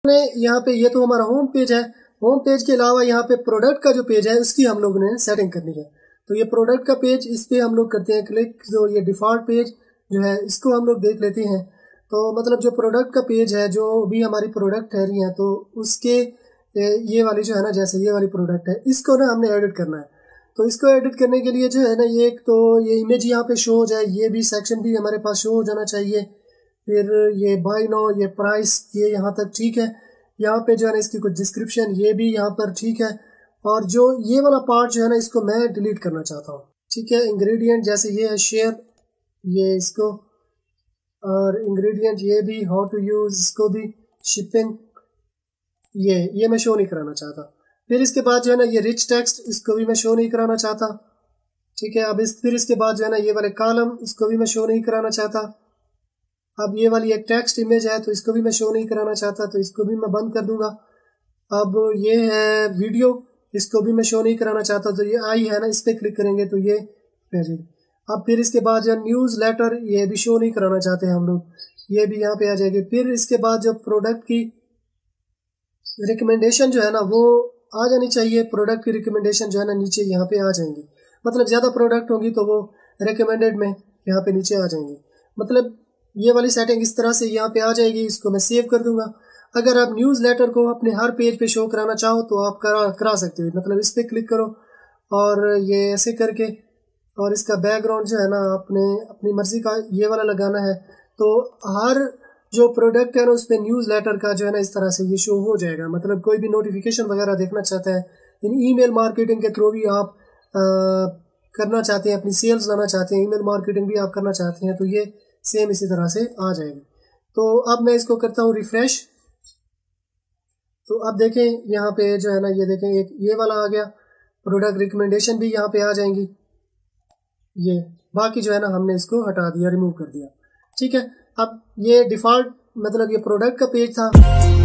यहाँ पे ये तो हमारा होम पेज है। होम पेज के अलावा यहाँ पे प्रोडक्ट का जो पेज है उसकी हम लोग ने सेटिंग करनी है। तो ये प्रोडक्ट का पेज, इस पे हम लोग करते हैं क्लिक। जो ये डिफ़ॉल्ट पेज जो है इसको हम लोग देख लेते हैं। तो मतलब जो प्रोडक्ट का पेज है, जो भी हमारी प्रोडक्ट ठहरी है, तो उसके ये वाली जो है ना, जैसे ये वाली प्रोडक्ट है, इसको ना हमने एडिट करना है। तो इसको एडिट करने के लिए जो है ना, ये एक तो ये इमेज यहाँ पे शो हो जाए, ये भी सेक्शन भी हमारे पास शो हो जाना चाहिए। फिर ये बाय नाउ, ये प्राइस, ये यहाँ तक ठीक है। यहाँ पे जो है ना इसकी कुछ डिस्क्रिप्शन, ये भी यहाँ पर ठीक है। और जो ये वाला पार्ट जो है ना, इसको मैं डिलीट करना चाहता हूँ। ठीक है, इंग्रेडिएंट जैसे ये है शेयर, ये इसको, और इंग्रेडिएंट ये भी, हाउ टू यूज़, इसको भी, शिपिंग, ये मैं शो नहीं कराना चाहता। फिर इसके बाद जो है ना ये रिच टेक्स्ट, इसको भी मैं शो नहीं कराना चाहता। ठीक है, अब फिर इसके बाद जो है ना ये वाले कॉलम, इसको भी मैं शो नहीं कराना चाहता। अब ये वाली एक टेक्स्ट इमेज है, तो इसको भी मैं शो नहीं कराना चाहता, तो इसको भी मैं बंद कर दूंगा। अब ये है वीडियो, इसको भी मैं शो नहीं कराना चाहता, तो ये आई है ना, इस पर क्लिक करेंगे तो ये आ जाएगी। अब फिर इसके बाद जो न्यूज़ लेटर, ये भी शो नहीं कराना चाहते हम लोग, ये भी यहाँ पे आ जाएगी। फिर इसके बाद जो प्रोडक्ट की रिकमेंडेशन जो है ना, वो आ जानी चाहिए। प्रोडक्ट की रिकमेंडेशन जो है ना नीचे यहाँ पे आ जाएंगी। मतलब ज़्यादा प्रोडक्ट होंगी तो वो रिकमेंडेड में यहाँ पे नीचे आ जाएंगी। मतलब ये वाली सेटिंग इस तरह से यहाँ पे आ जाएगी। इसको मैं सेव कर दूंगा। अगर आप न्यूज़ लेटर को अपने हर पेज पे शो कराना चाहो तो आप करा सकते हो। मतलब इस पर क्लिक करो और ये ऐसे करके, और इसका बैकग्राउंड जो है ना आपने अपनी मर्जी का ये वाला लगाना है। तो हर जो प्रोडक्ट है ना उस पर न्यूज़ लेटर का जो है ना इस तरह से ये शो हो जाएगा। मतलब कोई भी नोटिफिकेशन वगैरह देखना चाहता है, इन ईमेल मार्केटिंग के थ्रू भी आप करना चाहते हैं, अपनी सेल्स लाना चाहते हैं, ईमेल मार्केटिंग भी आप करना चाहते हैं, तो ये सेम इसी तरह से आ जाएगी। तो अब मैं इसको करता हूँ रिफ्रेश। तो अब देखें यहाँ पे जो है ना, ये देखें एक ये वाला आ गया, प्रोडक्ट रिकमेंडेशन भी यहाँ पे आ जाएंगी। ये बाकी जो है ना हमने इसको हटा दिया, रिमूव कर दिया। ठीक है, अब ये डिफ़ॉल्ट मतलब ये प्रोडक्ट का पेज था।